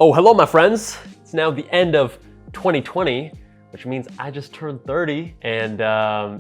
Oh, hello, my friends. It's now the end of 2020, which means I just turned 30, and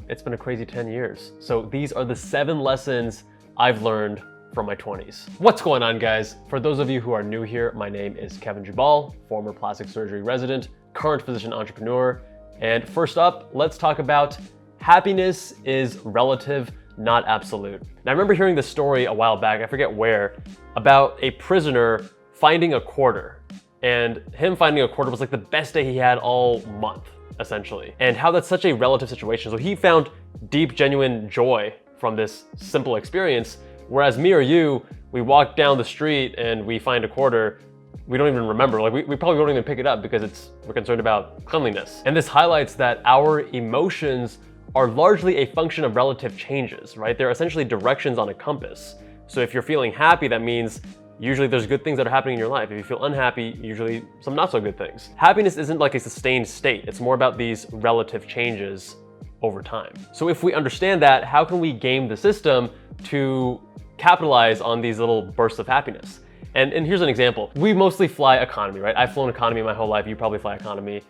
it's been a crazy 10 years. So these are the 7 lessons I've learned from my 20s. What's going on, guys? For those of you who are new here, my name is Kevin Jubal, former plastic surgery resident, current physician entrepreneur. And first up, let's talk about happiness is relative, not absolute. Now, I remember hearing this story a while back, I forget where, about a prisoner finding a quarter. And him finding a quarter was like the best day he had all month, essentially. And how that's such a relative situation. So he found deep, genuine joy from this simple experience, whereas me or you, we walk down the street and we find a quarter, we don't even remember. Like we probably won't even pick it up because we're concerned about cleanliness. And this highlights that our emotions are largely a function of relative changes, right? They're essentially directions on a compass. So if you're feeling happy, that means usually there's good things that are happening in your life. If you feel unhappy, usually some not so good things. Happiness isn't like a sustained state. It's more about these relative changes over time. So if we understand that, how can we game the system to capitalize on these little bursts of happiness? And here's an example. We mostly fly economy, right? I've flown economy my whole life. You probably fly economy.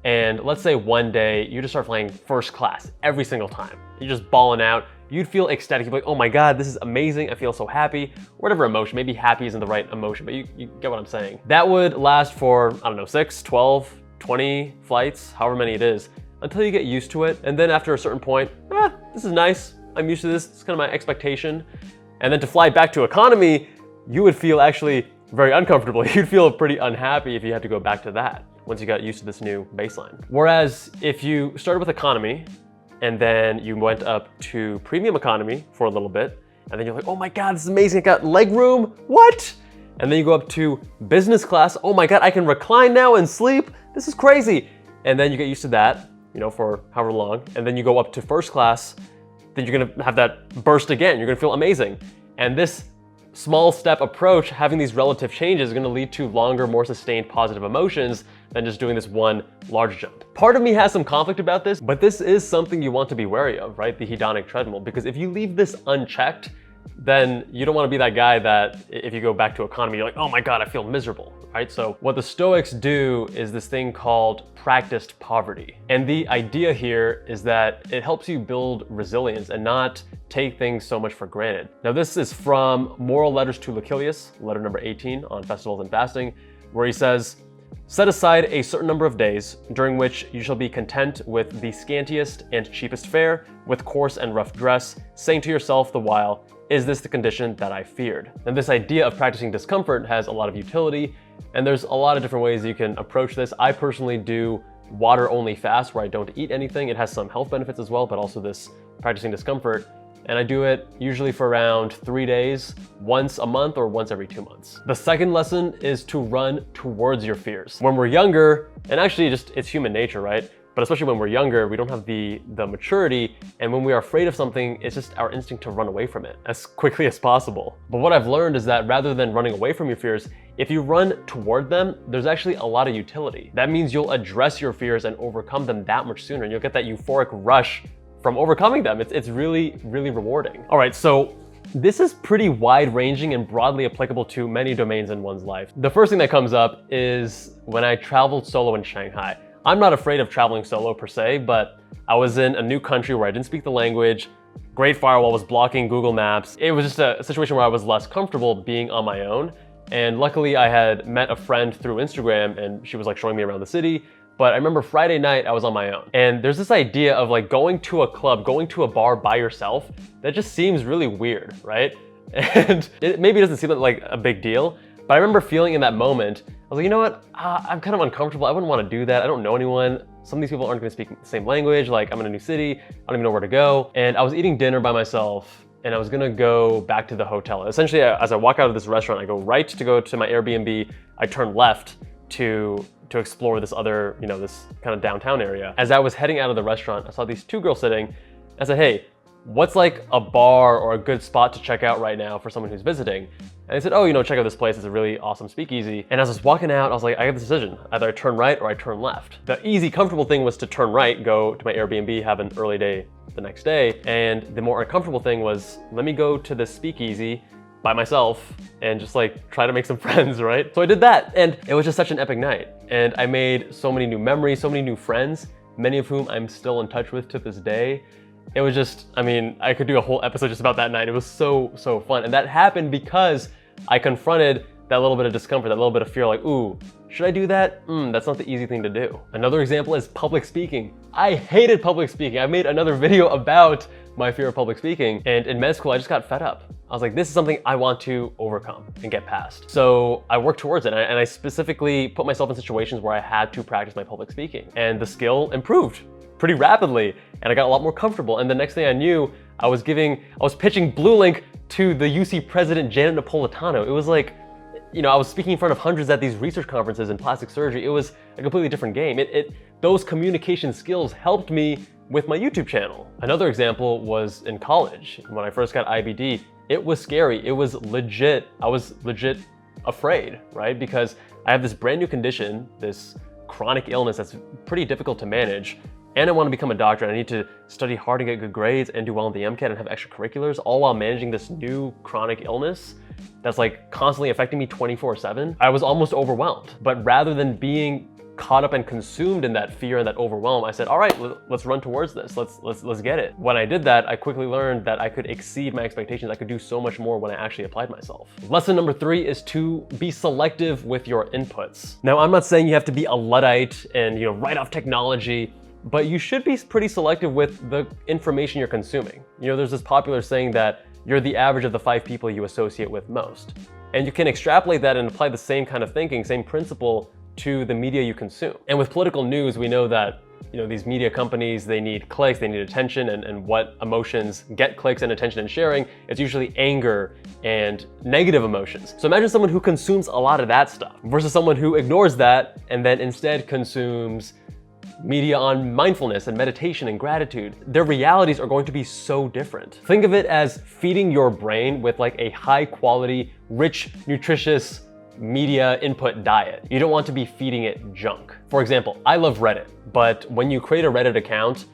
And let's say one day you just start flying first class every single time. You're just balling out. You'd feel ecstatic. You'd be like, oh my God, this is amazing. I feel so happy. Whatever emotion, maybe happy isn't the right emotion, but you get what I'm saying. That would last for, I don't know, 6, 12, 20 flights, however many it is, until you get used to it. And then after a certain point, this is nice. I'm used to this. It's kind of my expectation. And then to fly back to economy, you would feel actually very uncomfortable. You'd feel pretty unhappy if you had to go back to that once you got used to this new baseline. Whereas if you started with economy, and then you went up to premium economy for a little bit, and then you're like, oh my God, this is amazing, I got leg room, what? And then you go up to business class, oh my God, I can recline now and sleep, this is crazy. And then you get used to that, for however long, and then you go up to first class, then you're gonna have that burst again, you're gonna feel amazing. And this small step approach, having these relative changes, is gonna lead to longer, more sustained positive emotions than just doing this one large jump. Part of me has some conflict about this, but this is something you want to be wary of, right? The hedonic treadmill, because if you leave this unchecked, then you don't wanna be that guy that if you go back to economy, you're like, oh my God, I feel miserable, right? So what the Stoics do is this thing called practiced poverty. And the idea here is that it helps you build resilience and not take things so much for granted. Now, this is from Moral Letters to Lucilius, letter number 18 on festivals and fasting, where he says, set aside a certain number of days during which you shall be content with the scantiest and cheapest fare, with coarse and rough dress, saying to yourself the while, is this the condition that I feared? And this idea of practicing discomfort has a lot of utility, and there's a lot of different ways you can approach this. I personally do water only fast where I don't eat anything. It has some health benefits as well, but also this practicing discomfort. And I do it usually for around 3 days, once a month or once every 2 months. The second lesson is to run towards your fears. When we're younger, and actually it's human nature, right? But especially when we're younger, we don't have the maturity, and when we are afraid of something, it's just our instinct to run away from it as quickly as possible. But what I've learned is that rather than running away from your fears, if you run toward them, there's actually a lot of utility. That means you'll address your fears and overcome them that much sooner, and you'll get that euphoric rush from overcoming them. It's really, really rewarding. All right, so this is pretty wide-ranging and broadly applicable to many domains in one's life. The first thing that comes up is when I traveled solo in Shanghai. I'm not afraid of traveling solo per se, but I was in a new country where I didn't speak the language. Great Firewall was blocking Google Maps. It was just a situation where I was less comfortable being on my own. And luckily I had met a friend through Instagram and she was like showing me around the city. But I remember Friday night I was on my own. And there's this idea of like going to a club, going to a bar by yourself, that just seems really weird, right? And it maybe doesn't seem like a big deal, but I remember feeling in that moment, I was like, you know what? I'm kind of uncomfortable. I wouldn't want to do that. I don't know anyone. Some of these people aren't going to speak the same language. Like, I'm in a new city. I don't even know where to go. And I was eating dinner by myself and I was going to go back to the hotel. Essentially, as I walk out of this restaurant, I go right to go to my Airbnb. I turn left to explore this other, this kind of downtown area. As I was heading out of the restaurant, I saw these 2 girls sitting. I said, hey, what's like a bar or a good spot to check out right now for someone who's visiting? And they said, oh, check out this place. It's a really awesome speakeasy. And as I was walking out, I was like, I have this decision. Either I turn right or I turn left. The easy, comfortable thing was to turn right, go to my Airbnb, have an early day the next day. And the more uncomfortable thing was, let me go to this speakeasy by myself and just like try to make some friends, right? So I did that, and it was just such an epic night. And I made so many new memories, so many new friends, many of whom I'm still in touch with to this day. It was just, I mean, I could do a whole episode just about that night. It was so fun. And that happened because I confronted that little bit of discomfort, that little bit of fear, like, ooh, should I do that? That's not the easy thing to do. Another example is public speaking. I hated public speaking. I made another video about my fear of public speaking, and in med school, I just got fed up. I was like, this is something I want to overcome and get past. So I worked towards it, and I specifically put myself in situations where I had to practice my public speaking, and the skill improved pretty rapidly, and I got a lot more comfortable. And the next thing I knew, I was pitching Blue Link to the UC president, Janet Napolitano. It was like, you know, I was speaking in front of hundreds at these research conferences in plastic surgery. It was a completely different game. Those communication skills helped me with my YouTube channel. Another example was in college. When I first got IBD, it was scary. It was legit. I was legit afraid, right? Because I have this brand new condition, this chronic illness that's pretty difficult to manage. And I want to become a doctor, and I need to study hard and get good grades and do well in the MCAT and have extracurriculars, all while managing this new chronic illness that's like constantly affecting me 24/7. I was almost overwhelmed. But rather than being caught up and consumed in that fear and that overwhelm, I said, all right, let's run towards this. Let's get it. When I did that, I quickly learned that I could exceed my expectations. I could do so much more when I actually applied myself. Lesson number 3 is to be selective with your inputs. Now, I'm not saying you have to be a Luddite and, you know, write off technology, but you should be pretty selective with the information you're consuming. You know, there's this popular saying that you're the average of the 5 people you associate with most. And you can extrapolate that and apply the same kind of thinking, same principle to the media you consume. And with political news, we know that, you know, these media companies, they need clicks, they need attention, and what emotions get clicks and attention and sharing, it's usually anger and negative emotions. So imagine someone who consumes a lot of that stuff versus someone who ignores that and then instead consumes media on mindfulness and meditation and gratitude. Their realities are going to be so different. Think of it as feeding your brain with like a high quality, rich, nutritious media input diet. You don't want to be feeding it junk. For example, I love Reddit, but when you create a Reddit account,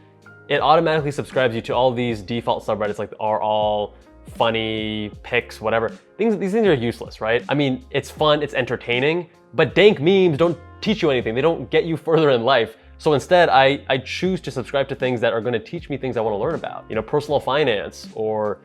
it automatically subscribes you to all these default subreddits like are all funny, pics, whatever. These things are useless, right? I mean, it's fun, it's entertaining, but dank memes don't teach you anything. They don't get you further in life. So instead, I choose to subscribe to things that are going to teach me things I want to learn about. You know, personal finance or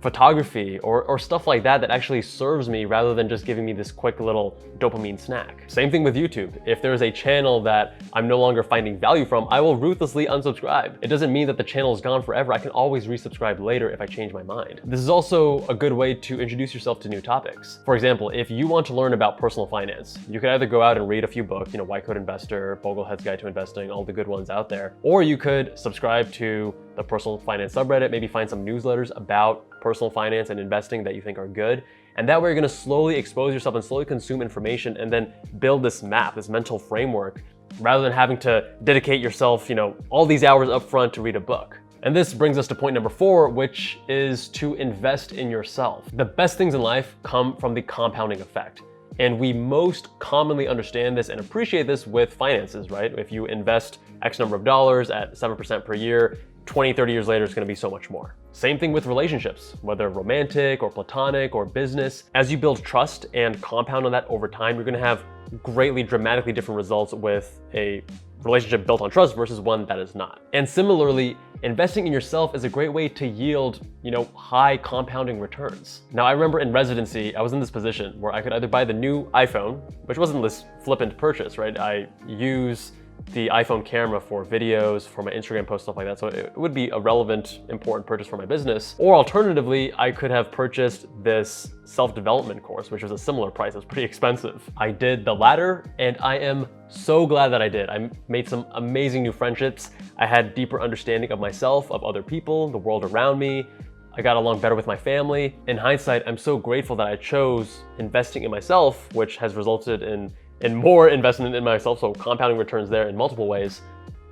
photography or stuff like that actually serves me rather than just giving me this quick little dopamine snack. Same thing with YouTube. If there's a channel that I'm no longer finding value from, I will ruthlessly unsubscribe. It doesn't mean that the channel is gone forever. I can always resubscribe later if I change my mind. This is also a good way to introduce yourself to new topics. For example, if you want to learn about personal finance, you could either go out and read a few books, you know, White Coat Investor, Boglehead's Guide to Investing, all the good ones out there, or you could subscribe to the personal finance subreddit, maybe find some newsletters about personal finance and investing that you think are good. And that way you're gonna slowly expose yourself and slowly consume information and then build this map, this mental framework, rather than having to dedicate yourself, you know, all these hours up front to read a book. And this brings us to point number 4, which is to invest in yourself. The best things in life come from the compounding effect. And we most commonly understand this and appreciate this with finances, right? If you invest X number of dollars at 7% per year, 20, 30 years later, it's gonna be so much more. Same thing with relationships, whether romantic or platonic or business. As you build trust and compound on that over time, you're gonna have greatly, dramatically different results with a relationship built on trust versus one that is not. And similarly, investing in yourself is a great way to yield, you know, high compounding returns. Now, I remember in residency, I was in this position where I could either buy the new iPhone, which wasn't this flippant purchase, right? I use the iPhone camera for videos, for my Instagram posts, stuff like that. So it would be a relevant, important purchase for my business. Or alternatively, I could have purchased this self-development course, which was a similar price. It was pretty expensive. I did the latter, and I am so glad that I did. I made some amazing new friendships. I had deeper understanding of myself, of other people, the world around me. I got along better with my family. In hindsight, I'm so grateful that I chose investing in myself, which has resulted in more investment in myself, so compounding returns there in multiple ways,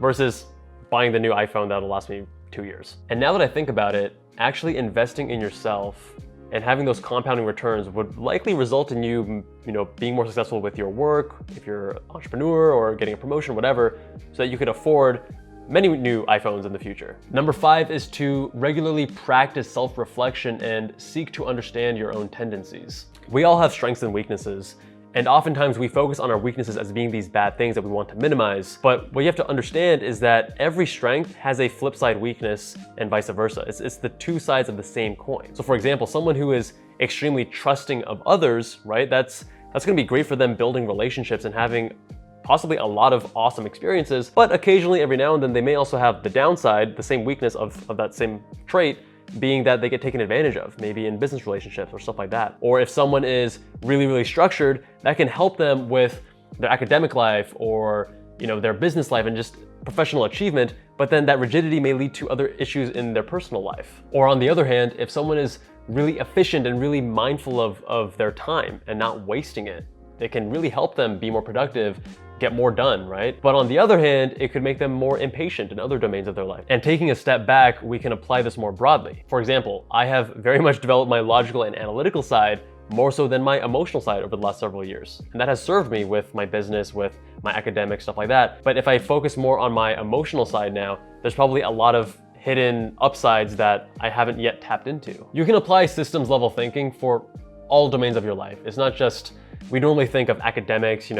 versus buying the new iPhone that'll last me 2 years. And now that I think about it, actually investing in yourself and having those compounding returns would likely result in you know, being more successful with your work, if you're an entrepreneur or getting a promotion, whatever, so that you could afford many new iPhones in the future. Number 5 is to regularly practice self-reflection and seek to understand your own tendencies. We all have strengths and weaknesses, and oftentimes we focus on our weaknesses as being these bad things that we want to minimize. But what you have to understand is that every strength has a flip side weakness and vice versa. It's the two sides of the same coin. So for example, someone who is extremely trusting of others, right? That's gonna be great for them building relationships and having possibly a lot of awesome experiences. But occasionally, every now and then, they may also have the downside, the same weakness of that same trait, being that they get taken advantage of, maybe in business relationships or stuff like that. Or if someone is really, really structured, that can help them with their academic life or their business life and just professional achievement, but then that rigidity may lead to other issues in their personal life. Or on the other hand, if someone is really efficient and really mindful of their time and not wasting it, it can really help them be more productive, get more done, right? But on the other hand, it could make them more impatient in other domains of their life. And taking a step back, we can apply this more broadly. For example, I have very much developed my logical and analytical side more so than my emotional side over the last several years. And that has served me with my business, with my academic stuff like that. But if I focus more on my emotional side now, there's probably a lot of hidden upsides that I haven't yet tapped into. You can apply systems level thinking for all domains of your life. It's not just, we normally think of academics,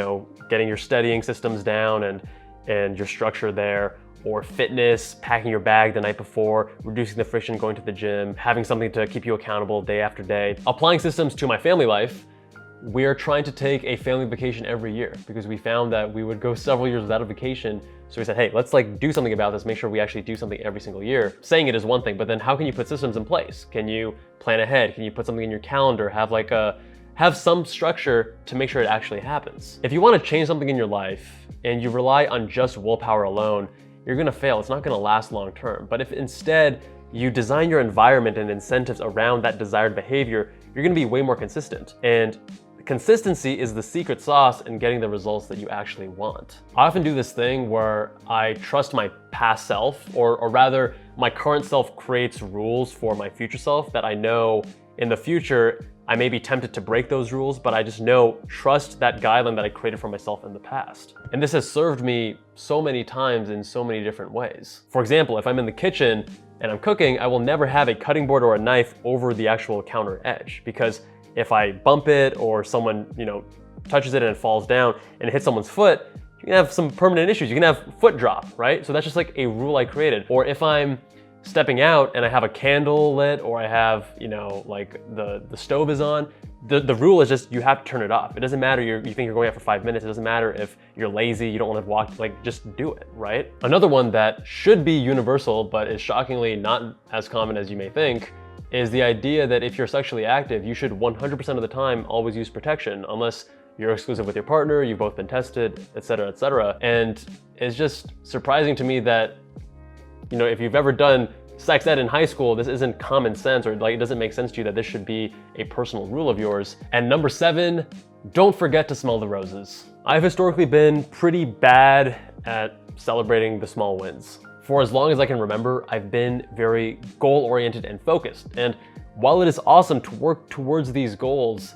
getting your studying systems down and your structure there, or fitness, packing your bag the night before, reducing the friction going to the gym, having something to keep you accountable day after day. Applying systems to my family life, we are trying to take a family vacation every year because we found that we would go several years without a vacation. So we said, hey, let's do something about this, make sure we actually do something every single year. Saying it is one thing, but then how can you put systems in place? Can you plan ahead? Can you put something in your calendar? Have some structure to make sure it actually happens. If you want to change something in your life and you rely on just willpower alone, you're gonna fail. It's not gonna last long term. But if instead you design your environment and incentives around that desired behavior, you're gonna be way more consistent. And consistency is the secret sauce in getting the results that you actually want. I often do this thing where I trust my past self, or rather my current self creates rules for my future self that I know in the future I may be tempted to break those rules, but I just trust that guideline that I created for myself in the past. And this has served me so many times in so many different ways. For example, if I'm in the kitchen and I'm cooking, I will never have a cutting board or a knife over the actual counter edge, because if I bump it or someone, touches it and it falls down and it hits someone's foot, you can have some permanent issues. You can have foot drop, right? So that's just a rule I created. Or if I'm stepping out and I have a candle lit, or I have, the stove is on, the rule is just you have to turn it off. It doesn't matter you think you're going out for 5 minutes. It doesn't matter if you're lazy, you don't want to walk, just do it, right? Another one that should be universal, but is shockingly not as common as you may think, is the idea that if you're sexually active, you should 100% of the time always use protection, unless you're exclusive with your partner, you've both been tested, et cetera, et cetera. And it's just surprising to me that if you've ever done sex ed in high school, this isn't common sense, or it doesn't make sense to you that this should be a personal rule of yours. And number 7, don't forget to smell the roses. I've historically been pretty bad at celebrating the small wins. For as long as I can remember, I've been very goal-oriented and focused. And while it is awesome to work towards these goals,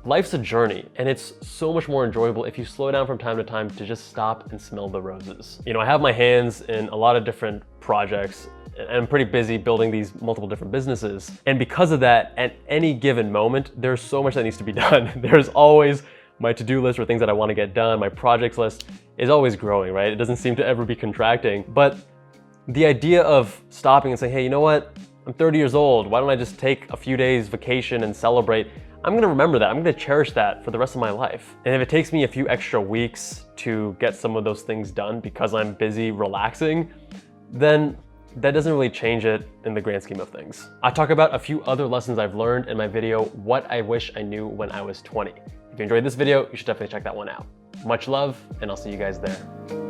life's a journey, and it's so much more enjoyable if you slow down from time to time to just stop and smell the roses. I have my hands in a lot of different projects, and I'm pretty busy building these multiple different businesses. And because of that, at any given moment, there's so much that needs to be done. There's always my to-do list or things that I want to get done. My projects list is always growing, right? It doesn't seem to ever be contracting. But the idea of stopping and saying, hey, you know what? I'm 30 years old. Why don't I just take a few days vacation and celebrate? I'm gonna remember that. I'm gonna cherish that for the rest of my life. And if it takes me a few extra weeks to get some of those things done because I'm busy relaxing, then that doesn't really change it in the grand scheme of things. I talk about a few other lessons I've learned in my video, What I Wish I Knew When I Was 20. If you enjoyed this video, you should definitely check that one out. Much love, and I'll see you guys there.